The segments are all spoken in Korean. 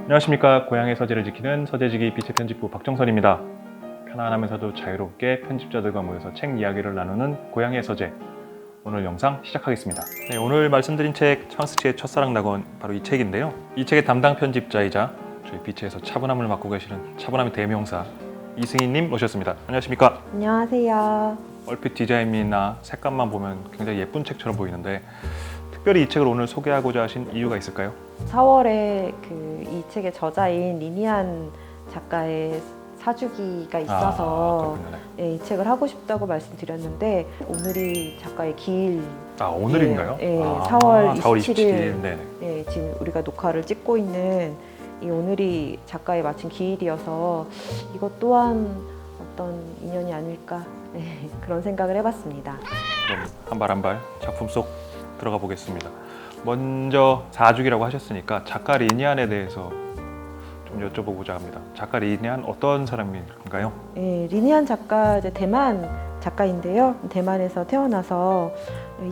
안녕하십니까. 고향의 서재를 지키는 서재지기 빛의 편집부 박정선입니다. 편안하면서도 자유롭게 편집자들과 모여서 책 이야기를 나누는 고향의 서재. 오늘 영상 시작하겠습니다. 네, 오늘 말씀드린 책 황스치의 첫사랑 낙원, 바로 이 책인데요. 이 책의 담당 편집자이자 저희 빛에서 차분함을 맡고 계시는 차분함의 대명사 이승희님 모셨습니다. 안녕하십니까. 안녕하세요. 얼핏 디자인이나 색감만 보면 굉장히 예쁜 책처럼 보이는데 특별히 이 책을 오늘 소개하고자 하신 이유가 있을까요? 4월에 이 책의 저자인 리니안 작가의 사주기가 있어서 이 책을 하고 싶다고 말씀드렸는데 오늘이 작가의 기일. 오늘인가요? 네, 4월 27일. 네. 네, 지금 우리가 녹화를 찍고 있는 이 오늘이 작가의 마침 기일이어서 이것 또한 어떤 인연이 아닐까 그런 생각을 해봤습니다. 그럼 한 발 한 발 작품 속 들어가 보겠습니다. 먼저 4주기라고 하셨으니까 작가 리니안에 대해서 좀 여쭤보고자 합니다. 작가 리니안 어떤 사람인가요? 네, 리니안 작가 이제 대만 작가인데요. 대만에서 태어나서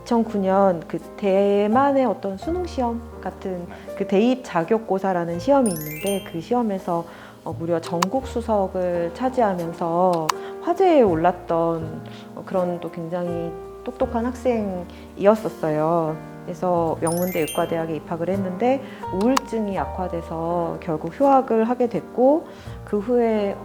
2009년 그 대만의 어떤 수능 시험 같은 그 대입 자격고사라는 시험이 있는데 그 시험에서 무려 전국 수석을 차지하면서 화제에 올랐던 그런 또 굉장히 똑똑한 학생이었었어요. 그래서 명문대 의과대학에 입학을 했는데 우울증이 악화돼서 결국 휴학을 하게 됐고 그 후에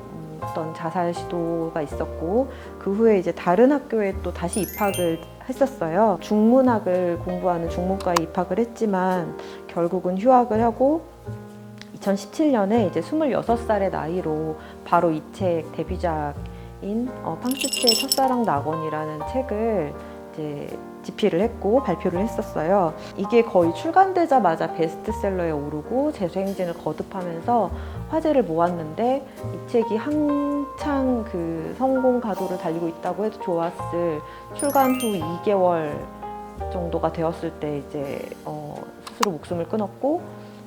어떤 자살 시도가 있었고 그 후에 이제 다른 학교에 또 다시 입학을 했었어요. 중문학을 공부하는 중문과에 입학을 했지만 결국은 휴학을 하고 2017년에 이제 26살의 나이로 바로 이 책 데뷔작인 팡스치의 첫사랑 낙원이라는 책을 이제 집필을 했고 발표를 했었어요. 이게 거의 출간되자마자 베스트셀러에 오르고 재수행진을 거듭하면서 화제를 모았는데 이 책이 한창 그 성공 가도를 달리고 있다고 해도 좋았을 출간 후 2개월 정도가 되었을 때 이제 스스로 목숨을 끊었고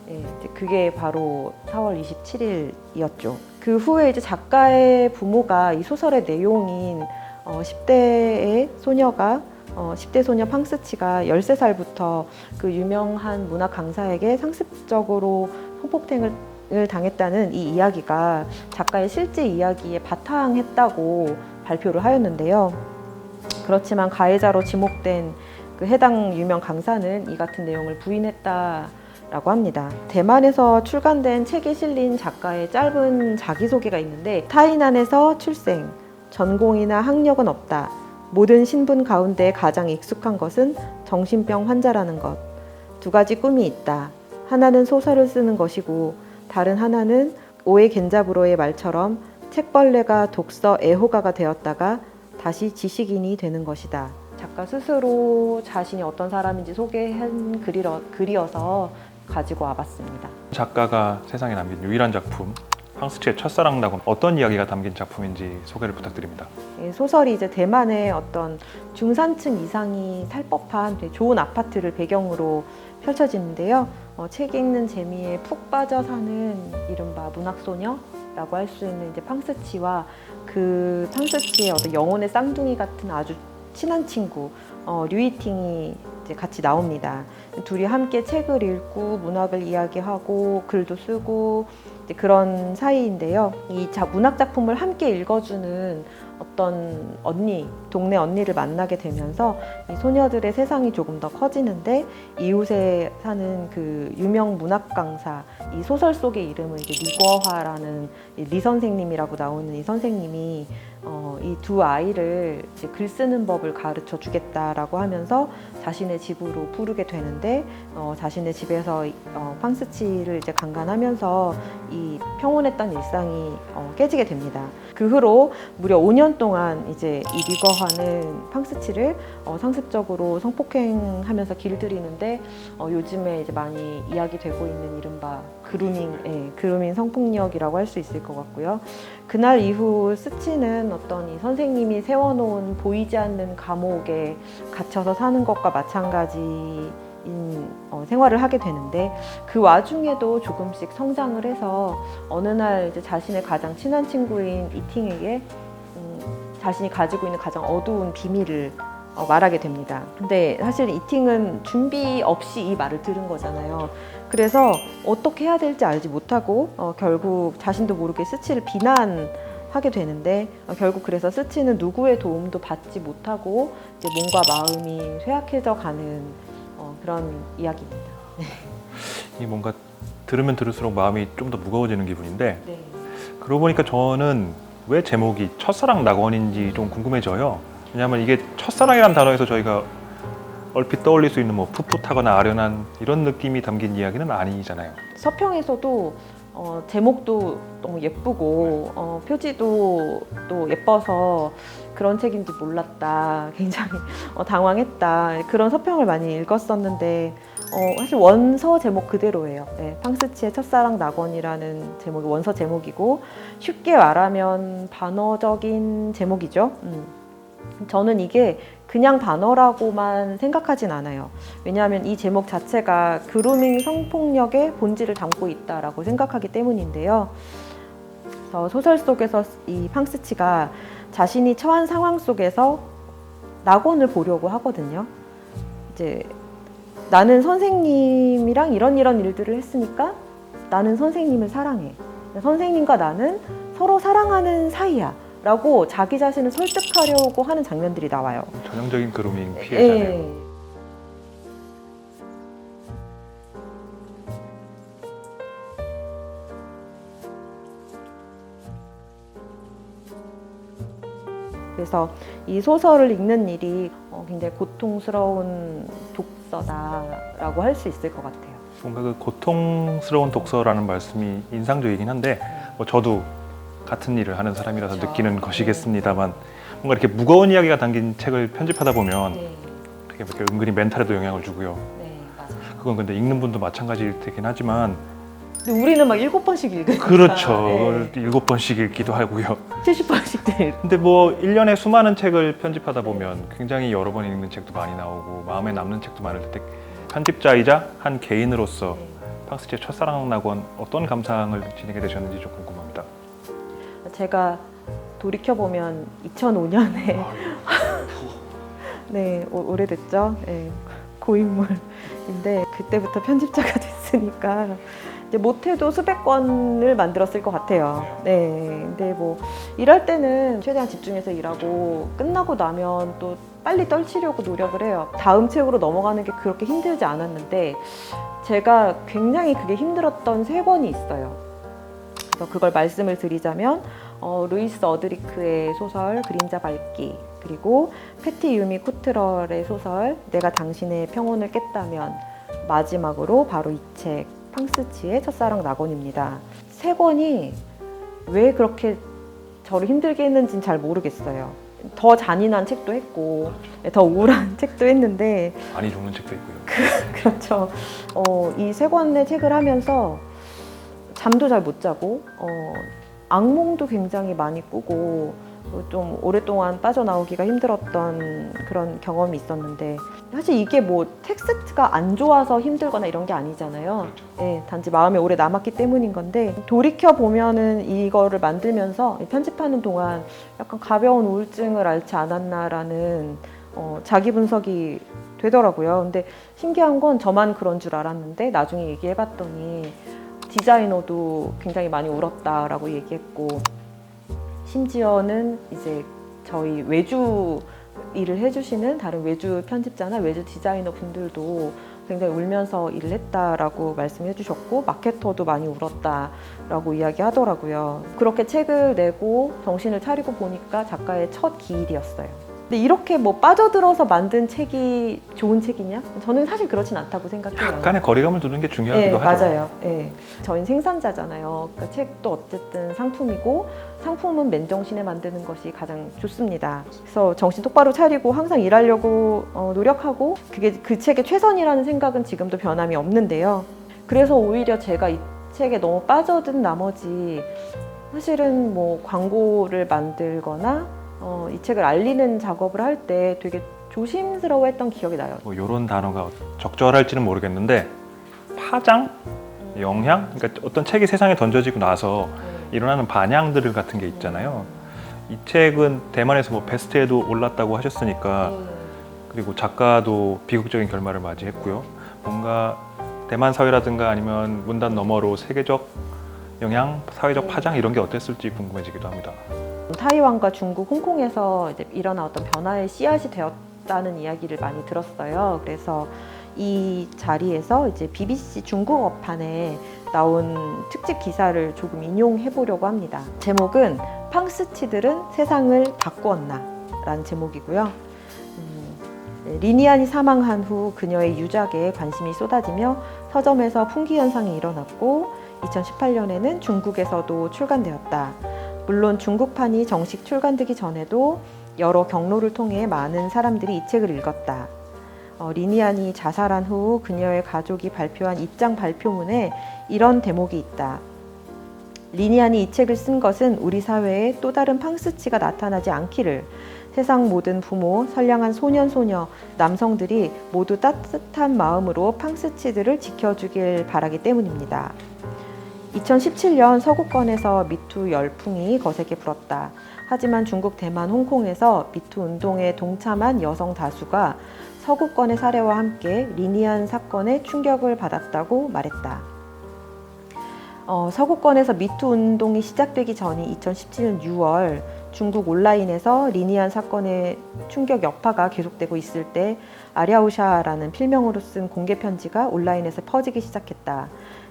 이제 그게 바로 4월 27일이었죠. 그 후에 이제 작가의 부모가 이 소설의 내용인 10대의 소녀가 10대 소녀 팡스치가 13살부터 그 유명한 문학 강사에게 상습적으로 성폭행을 당했다는 이 이야기가 작가의 실제 이야기에 바탕했다고 발표를 하였는데요. 그렇지만 가해자로 지목된 그 해당 유명 강사는 이 같은 내용을 부인했다라고 합니다. 대만에서 출간된 책에 실린 작가의 짧은 자기소개가 있는데 타이난에서 출생, 전공이나 학력은 없다. 모든 신분 가운데 가장 익숙한 것은 정신병 환자라는 것. 두 가지 꿈이 있다. 하나는 소설을 쓰는 것이고 다른 하나는 오에 겐자부로의 말처럼 책벌레가 독서 애호가가 되었다가 다시 지식인이 되는 것이다. 작가 스스로 자신이 어떤 사람인지 소개한 글이어서 가지고 와봤습니다. 작가가 세상에 남긴 유일한 작품 팡스치의 첫사랑 낙원, 어떤 이야기가 담긴 작품인지 소개를 부탁드립니다. 소설이 이제 대만의 어떤 중산층 이상이 살 법한 되게 좋은 아파트를 배경으로 펼쳐지는데요. 책 읽는 재미에 푹 빠져 사는 이른바 문학소녀라고 할 수 있는 이제 팡스치와 그 팡스치의 어떤 영혼의 쌍둥이 같은 아주 친한 친구 류이팅이 이제 같이 나옵니다. 둘이 함께 책을 읽고 문학을 이야기하고 글도 쓰고 그런 사이인데요. 이 문학 작품을 함께 읽어주는 어떤 동네 언니를 만나게 되면서 이 소녀들의 세상이 조금 더 커지는데 이웃에 사는 그 유명 문학 강사, 이 소설 속의 이름은 이제 리거화라는 리 선생님이라고 나오는 이 선생님이 이 두 아이를 이제 글 쓰는 법을 가르쳐 주겠다라고 하면서 자신의 집으로 부르게 되는데 자신의 집에서 팡스치를 이제 강간하면서 이 평온했던 일상이 깨지게 됩니다. 그 후로 무려 5년 동안 이제 이 리거화는 팡스치를 상습적으로 성폭행하면서 길들이는데 요즘에 이제 많이 이야기되고 있는 이른바 그루밍 성폭력이라고 할 수 있을 것 같고요. 그날 이후 스치는 어떤 이 선생님이 세워놓은 보이지 않는 감옥에 갇혀서 사는 것과 마찬가지인 생활을 하게 되는데 그 와중에도 조금씩 성장을 해서 어느 날 이제 자신의 가장 친한 친구인 이팅에게 자신이 가지고 있는 가장 어두운 비밀을 말하게 됩니다. 근데 사실 이팅은 준비 없이 이 말을 들은 거잖아요. 그래서 어떻게 해야 될지 알지 못하고 결국 자신도 모르게 스치를 비난하게 되는데 결국 그래서 스치는 누구의 도움도 받지 못하고 이제 몸과 마음이 쇠약해져 가는 그런 이야기입니다. 이 뭔가 들으면 들을수록 마음이 좀 더 무거워지는 기분인데 네. 그러고 보니까 저는 왜 제목이 첫사랑 낙원인지 좀 궁금해져요. 왜냐하면 이게 첫사랑이라는 단어에서 저희가 얼핏 떠올릴 수 있는 뭐 풋풋하거나 아련한 이런 느낌이 담긴 이야기는 아니잖아요. 서평에서도 제목도 너무 예쁘고 표지도 또 예뻐서 그런 책인지 몰랐다. 굉장히 당황했다. 그런 서평을 많이 읽었었는데 사실 원서 제목 그대로예요. 네, 팡스치의 첫사랑 낙원이라는 제목이 원서 제목이고 쉽게 말하면 반어적인 제목이죠. 저는 이게 그냥 반어라고만 생각하진 않아요. 왜냐하면 이 제목 자체가 그루밍 성폭력의 본질을 담고 있다라고 생각하기 때문인데요. 그래서 소설 속에서 이 팡스치가 자신이 처한 상황 속에서 낙원을 보려고 하거든요. 이제 나는 선생님이랑 이런 일들을 했으니까 나는 선생님을 사랑해. 선생님과 나는 서로 사랑하는 사이야. 라고 자기 자신을 설득하려고 하는 장면들이 나와요. 전형적인 그루밍 피해자네요. 예. 그래서 이 소설을 읽는 일이 굉장히 고통스러운 독서다라고 할 수 있을 것 같아요. 뭔가 그 고통스러운 독서라는 말씀이 인상적이긴 한데 뭐 저도 같은 일을 하는 사람이라서 그렇죠. 느끼는 것이겠습니다만 뭔가 이렇게 무거운 이야기가 담긴 책을 편집하다 보면 네, 되게 이렇게 은근히 멘탈에도 영향을 주고요. 네, 맞아요. 그건 근데 읽는 분도 마찬가지일 테긴 하지만 근데 우리는 막 7번씩 읽으니까. 그렇죠. 네. 7번씩 읽기도 하고요. 70번씩 읽고. 근데 뭐 1년에 수많은 책을 편집하다 보면 굉장히 여러 번 읽는 책도 많이 나오고 마음에 남는 책도 많을 텐데 편집자이자 한 개인으로서 팡스치의 첫사랑 낙원 어떤 감상을 지니게 되셨는지 좀 궁금합니다. 제가 돌이켜보면 2005년에 네, 오래됐죠. 네, 고인물인데 그때부터 편집자가 됐으니까 이제 못해도 수백 권을 만들었을 것 같아요. 네, 근데 뭐 일할 때는 최대한 집중해서 일하고 끝나고 나면 또 빨리 떨치려고 노력을 해요. 다음 책으로 넘어가는 게 그렇게 힘들지 않았는데 제가 굉장히 그게 힘들었던 3권이 있어요. 그래서 그걸 말씀을 드리자면 루이스 어드리크의 소설 그림자 밟기, 그리고 패티 유미 코트럴의 소설 내가 당신의 평온을 깼다면, 마지막으로 바로 이 책 팡스치의 첫사랑 낙원입니다. 3권이 왜 그렇게 저를 힘들게 했는지는 잘 모르겠어요. 더 잔인한 책도 했고 더 우울한 책도 했는데 많이 죽는 책도 있고요. 그렇죠. 이 3권의 책을 하면서 잠도 잘 못 자고 악몽도 굉장히 많이 꾸고 좀 오랫동안 빠져나오기가 힘들었던 그런 경험이 있었는데 사실 이게 뭐 텍스트가 안 좋아서 힘들거나 이런 게 아니잖아요. 그렇죠. 네, 단지 마음에 오래 남았기 때문인 건데 돌이켜 보면은 이거를 만들면서 편집하는 동안 약간 가벼운 우울증을 앓지 않았나라는 자기 분석이 되더라고요. 근데 신기한 건 저만 그런 줄 알았는데 나중에 얘기해봤더니 디자이너도 굉장히 많이 울었다라고 얘기했고, 심지어는 이제 저희 외주 일을 해주시는 다른 외주 편집자나 외주 디자이너 분들도 굉장히 울면서 일을 했다라고 말씀해 주셨고, 마케터도 많이 울었다라고 이야기하더라고요. 그렇게 책을 내고 정신을 차리고 보니까 작가의 첫 기일이었어요. 근데 이렇게 뭐 빠져들어서 만든 책이 좋은 책이냐? 저는 사실 그렇진 않다고 생각해요. 약간의 거리감을 두는 게 중요하기도 네, 하죠. 맞아요. 네. 저희는 생산자잖아요. 그러니까 책도 어쨌든 상품이고 상품은 맨정신에 만드는 것이 가장 좋습니다. 그래서 정신 똑바로 차리고 항상 일하려고 노력하고 그게 그 책의 최선이라는 생각은 지금도 변함이 없는데요. 그래서 오히려 제가 이 책에 너무 빠져든 나머지 사실은 뭐 광고를 만들거나 이 책을 알리는 작업을 할 때 되게 조심스러워했던 기억이 나요. 뭐 이런 단어가 적절할지는 모르겠는데 파장, 영향, 그러니까 어떤 책이 세상에 던져지고 나서 일어나는 반향들 같은 게 있잖아요. 이 책은 대만에서 뭐 베스트에도 올랐다고 하셨으니까 그리고 작가도 비극적인 결말을 맞이했고요. 뭔가 대만 사회라든가 아니면 문단 너머로 세계적 영향, 사회적 파장 이런 게 어땠을지 궁금해지기도 합니다. 타이완과 중국, 홍콩에서 이제 일어난 어떤 변화의 씨앗이 되었다는 이야기를 많이 들었어요. 그래서 이 자리에서 이제 BBC 중국어판에 나온 특집 기사를 조금 인용해 보려고 합니다. 제목은 팡스치들은 세상을 바꾸었나 라는 제목이고요. 리니안이 사망한 후 그녀의 유작에 관심이 쏟아지며 서점에서 풍기 현상이 일어났고 2018년에는 중국에서도 출간되었다. 물론 중국판이 정식 출간되기 전에도 여러 경로를 통해 많은 사람들이 이 책을 읽었다. 리니안이 자살한 후 그녀의 가족이 발표한 입장 발표문에 이런 대목이 있다. 리니안이 이 책을 쓴 것은 우리 사회에 또 다른 팡스치가 나타나지 않기를, 세상 모든 부모, 선량한 소년, 소녀, 남성들이 모두 따뜻한 마음으로 팡스치들을 지켜주길 바라기 때문입니다. 2017년 서구권에서 미투 열풍이 거세게 불었다. 하지만 중국, 대만, 홍콩에서 미투 운동에 동참한 여성 다수가 서구권의 사례와 함께 리니안 사건에 충격을 받았다고 말했다. 서구권에서 미투 운동이 시작되기 전인 2017년 6월 중국 온라인에서 리니안 사건의 충격 여파가 계속되고 있을 때 아랴오샤라는 필명으로 쓴 공개 편지가 온라인에서 퍼지기 시작했다.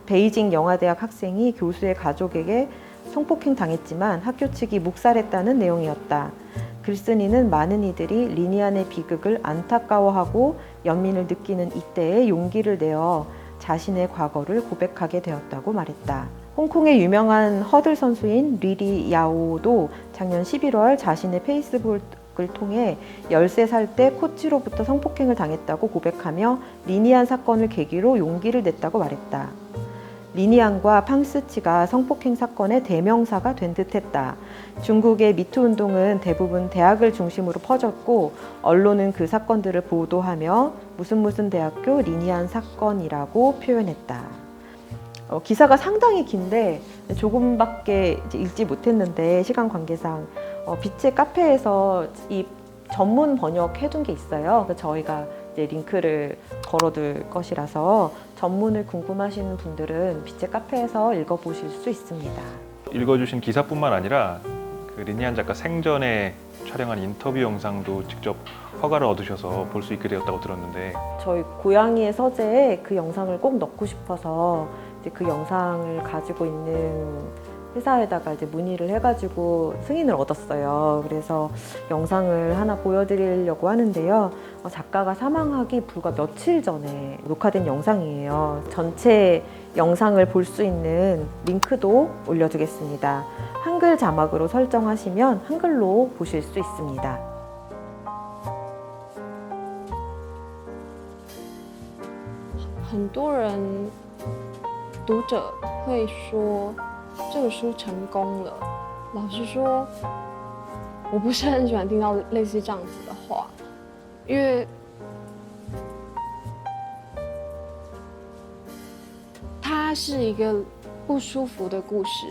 베이징 영화대학 학생이 교수의 가족에게 성폭행 당했지만 학교 측이 묵살했다는 내용이었다. 글쓴이는 많은 이들이 리니안의 비극을 안타까워하고 연민을 느끼는 이때에 용기를 내어 자신의 과거를 고백하게 되었다고 말했다. 홍콩의 유명한 허들 선수인 리리 야오도 작년 11월 자신의 페이스북을 통해 13살 때 코치로부터 성폭행을 당했다고 고백하며 리니안 사건을 계기로 용기를 냈다고 말했다. 리니안과 팡스치가 성폭행 사건의 대명사가 된 듯했다. 중국의 미투 운동은 대부분 대학을 중심으로 퍼졌고 언론은 그 사건들을 보도하며 무슨 대학교 리니안 사건이라고 표현했다. 기사가 상당히 긴데 조금밖에 이제 읽지 못했는데 시간 관계상 빛의 카페에서 이 전문 번역해둔 게 있어요. 그래서 저희가 이제 링크를 걸어둘 것이라서 전문을 궁금하시는 분들은 빛의 카페에서 읽어보실 수 있습니다. 읽어주신 기사뿐만 아니라 그 리니안 작가 생전에 촬영한 인터뷰 영상도 직접 허가를 얻으셔서 볼 수 있게 되었다고 들었는데 저희 고양이의 서재에 그 영상을 꼭 넣고 싶어서 이제 그 영상을 가지고 있는 회사에다가 이제 문의를 해가지고 승인을 얻었어요. 그래서 영상을 하나 보여드리려고 하는데요. 작가가 사망하기 불과 며칠 전에 녹화된 영상이에요. 전체 영상을 볼 수 있는 링크도 올려두겠습니다. 한글 자막으로 설정하시면 한글로 보실 수 있습니다. 很多人读者会说这个书成功了。老实说，我不是很喜欢听到类似这样子的话，因为它是一个不舒服的故事，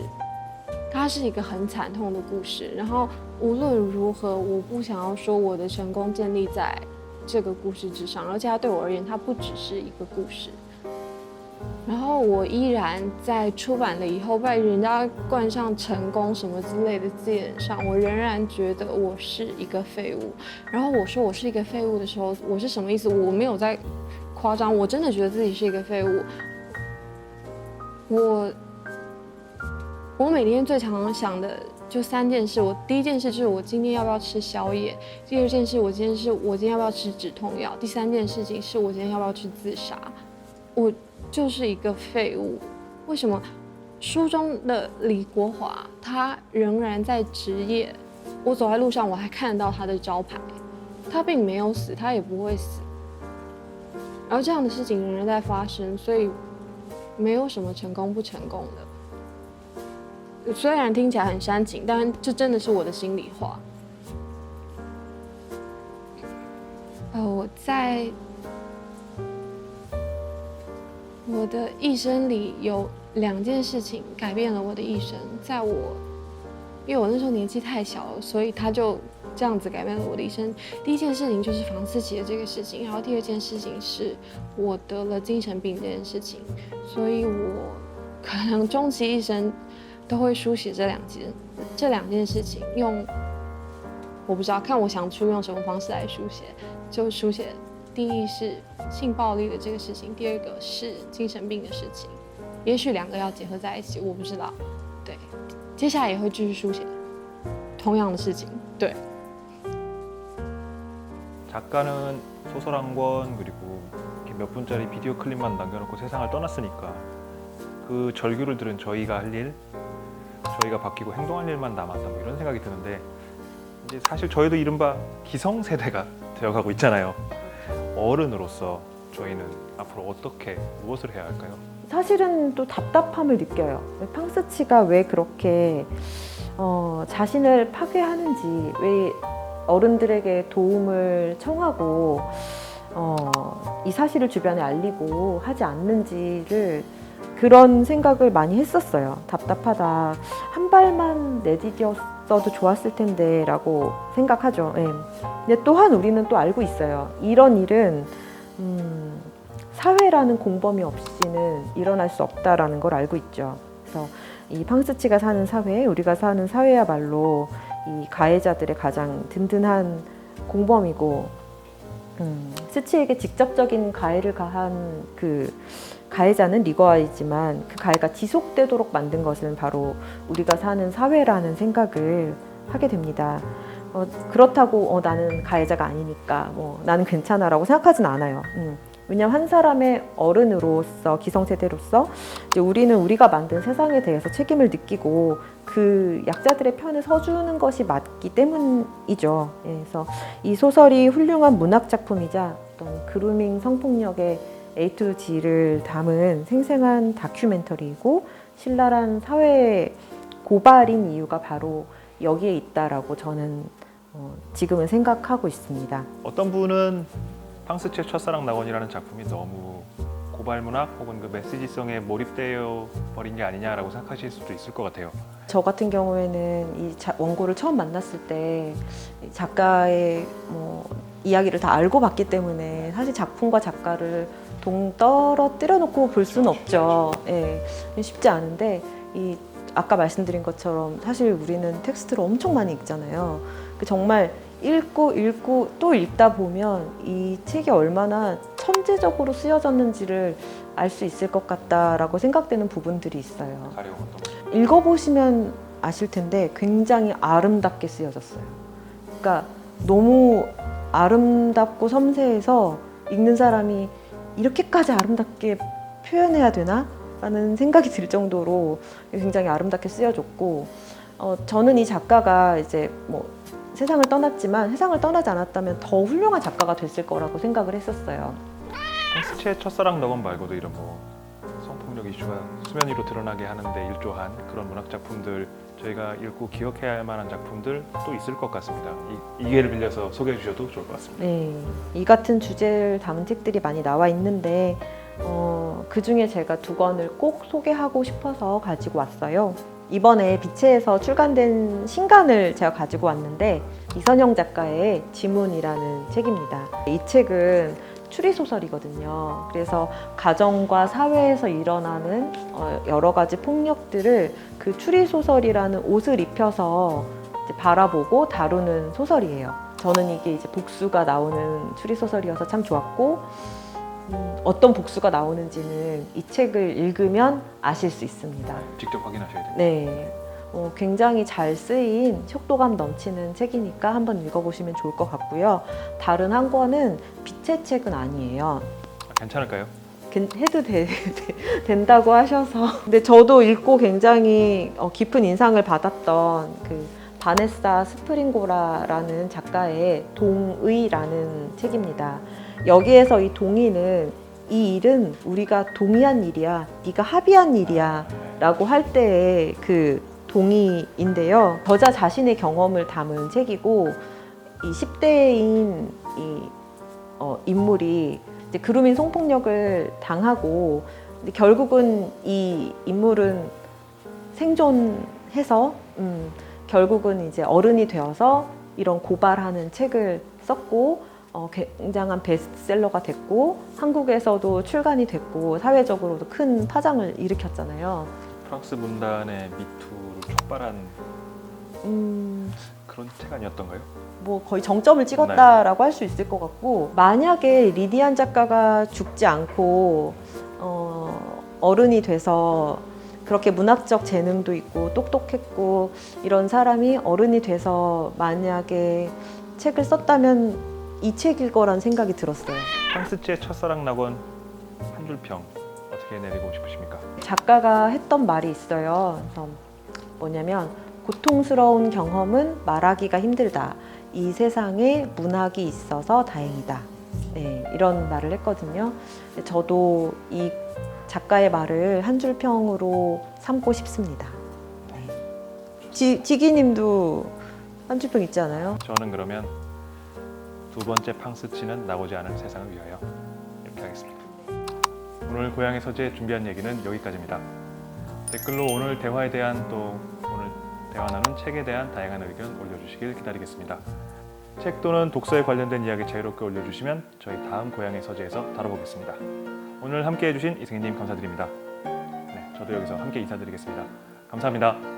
它是一个很惨痛的故事。然后无论如何，我不想要说我的成功建立在这个故事之上，而且它对我而言，它不只是一个故事。然后我依然在出版了以后被人家冠上成功什么之类的字眼上，我仍然觉得我是一个废物。然后我说我是一个废物的时候，我是什么意思？我没有在夸张，我真的觉得自己是一个废物。我每天最常想的就3件事。第一件事就是我今天要不要吃宵夜，第二件事我今天要不要吃止痛药，第3件事情是我今天要不要去自杀。我就是一个废物。为什么书中的李国华他仍然在职业？我走在路上我还看得到他的招牌，他并没有死，他也不会死。然后这样的事情仍然在发生，所以没有什么成功不成功的。虽然听起来很煽情，但这真的是我的心里话。我在我的一生里有2件事情改变了我的一生。在我因为我那时候年纪太小了，所以他就这样子改变了我的一生。第一件事情就是房思琪的这个事情，然后第二件事情是我得了精神病这件事情，所以我可能终其一生都会书写这两件事情，用我不知道看我想出用什么方式来书写，就书写第一是性暴力的这个事情，第二个是精神病的事情，也许两个要结合在一起，我不知道。对，接下来也会继续书写同样的事情。对。 작가는 소설 한 권 그리고 이렇게 몇 분짜리 비디오 클립만 남겨놓고 세상을 떠났으니까 그 절규를 들은 저희가 할 일, 저희가 바뀌고 행동할 일만 남았다 뭐 이런 생각이 드는데 이제 사실 저희도 이른바 기성세대가 되어가고 있잖아요. 어른으로서 저희는 앞으로 어떻게 무엇을 해야 할까요? 사실은 또 답답함을 느껴요. 팡스치가 왜 그렇게 자신을 파괴하는지, 왜 어른들에게 도움을 청하고 이 사실을 주변에 알리고 하지 않는지를 그런 생각을 많이 했었어요. 답답하다. 한 발만 내디뎠어도 좋았을 텐데 라고 생각하죠. 예. 근데 또한 우리는 또 알고 있어요. 이런 일은 사회라는 공범이 없이는 일어날 수 없다라는 걸 알고 있죠. 그래서 이 팡스치가 사는 사회, 우리가 사는 사회야말로 이 가해자들의 가장 든든한 공범이고, 스치에게 직접적인 가해를 가한 그 가해자는 리거아이지만 그 가해가 지속되도록 만든 것은 바로 우리가 사는 사회라는 생각을 하게 됩니다. 그렇다고 나는 가해자가 아니니까 나는 괜찮아라고 생각하진 않아요. 왜냐하면 한 사람의 어른으로서, 기성세대로서 이제 우리는 우리가 만든 세상에 대해서 책임을 느끼고 그 약자들의 편에 서주는 것이 맞기 때문이죠. 그래서 이 소설이 훌륭한 문학 작품이자 어떤 그루밍 성폭력의 A to G를 담은 생생한 다큐멘터리이고 신랄한 사회 고발인 이유가 바로 여기에 있다라고 저는 지금은 생각하고 있습니다. 어떤 분은 팡스치의 첫사랑 낙원이라는 작품이 너무 고발문학 혹은 그 메시지성에 몰입되어 버린 게 아니냐라고 생각하실 수도 있을 것 같아요. 저 같은 경우에는 이 원고를 처음 만났을 때 작가의 이야기를 다 알고 봤기 때문에 사실 작품과 작가를 동떨어뜨려 놓고 볼 수는 없죠. 예, 쉽지 않은데 아까 말씀드린 것처럼 사실 우리는 텍스트를 엄청 많이 읽잖아요. 정말 읽고 또 읽다 보면 이 책이 얼마나 천재적으로 쓰여졌는지를 알 수 있을 것 같다라고 생각되는 부분들이 있어요. 가령 어떤 거? 읽어보시면 아실 텐데 굉장히 아름답게 쓰여졌어요. 그러니까 너무 아름답고 섬세해서 읽는 사람이 이렇게까지 아름답게 표현해야 되나? 라는 생각이 들 정도로 굉장히 아름답게 쓰여졌고, 저는 이 작가가 이제 세상을 떠났지만 세상을 떠나지 않았다면 더 훌륭한 작가가 됐을 거라고 생각을 했었어요. 팡스치의 첫사랑 낙원 말고도 이런 성폭력 이슈가 수면 위로 드러나게 하는데 일조한 그런 문학 작품들, 저희가 읽고 기억해야 할 만한 작품들 또 있을 것 같습니다. 이 기회를 빌려서 소개해 주셔도 좋을 것 같습니다. 네, 이 같은 주제를 담은 책들이 많이 나와 있는데 그 중에 제가 2권을 꼭 소개하고 싶어서 가지고 왔어요. 이번에 비체에서 출간된 신간을 제가 가지고 왔는데 이선영 작가의 지문이라는 책입니다. 이 책은 추리소설이거든요. 그래서 가정과 사회에서 일어나는 여러 가지 폭력들을 그 추리소설이라는 옷을 입혀서 이제 바라보고 다루는 소설이에요. 저는 이게 이제 복수가 나오는 추리소설이어서 참 좋았고, 어떤 복수가 나오는지는 이 책을 읽으면 아실 수 있습니다. 직접 확인하셔야 됩니다. 네, 굉장히 잘 쓰인 속도감 넘치는 책이니까 한번 읽어보시면 좋을 것 같고요. 다른 한 권은 빛의 책은 아니에요. 괜찮을까요? 해도 된다고 하셔서. 근데 저도 읽고 굉장히 깊은 인상을 받았던 그 바네사 스프링고라라는 작가의 동의라는 책입니다. 여기에서 이 동의는 이 일은 우리가 동의한 일이야, 네가 합의한 일이야 라고 할 때의 그 동의인데요. 저자 자신의 경험을 담은 책이고, 이 10대인 이 인물이 이제 그루밍 성폭력을 당하고, 근데 결국은 이 인물은 생존해서 결국은 이제 어른이 되어서 이런 고발하는 책을 썼고 굉장한 베스트셀러가 됐고 한국에서도 출간이 됐고 사회적으로도 큰 파장을 일으켰잖아요. 프랑스 문단의 미투를 촉발한 그런 책 아니었던가요? 뭐 거의 정점을 찍었다라고 할 수 있을 것 같고 만약에 리디안 작가가 죽지 않고 어른이 돼서 그렇게 문학적 재능도 있고 똑똑했고 이런 사람이 어른이 돼서 만약에 책을 썼다면 이 책일 거란 생각이 들었어요. 프랑스제 첫사랑 낙원 한 줄 평 어떻게 내리고 싶으십니까? 작가가 했던 말이 있어요. 그래서 뭐냐면 고통스러운 경험은 말하기가 힘들다. 이 세상에 문학이 있어서 다행이다. 네, 이런 말을 했거든요. 저도 이 작가의 말을 한 줄 평으로 삼고 싶습니다. 지기님도 한 줄 평 있지 않아요? 저는 그러면 두 번째 팡스치는 나오지 않을 세상을 위하여 이렇게 하겠습니다. 오늘 고향의 서재 준비한 얘기는 여기까지입니다. 댓글로 오늘 대화에 대한 또 오늘 대화 나눈 책에 대한 다양한 의견 올려주시길 기다리겠습니다. 책 또는 독서에 관련된 이야기 자유롭게 올려주시면 저희 다음 고향의 서재에서 다뤄보겠습니다. 오늘 함께 해주신 이승희님 감사드립니다. 네, 저도 여기서 함께 인사드리겠습니다. 감사합니다.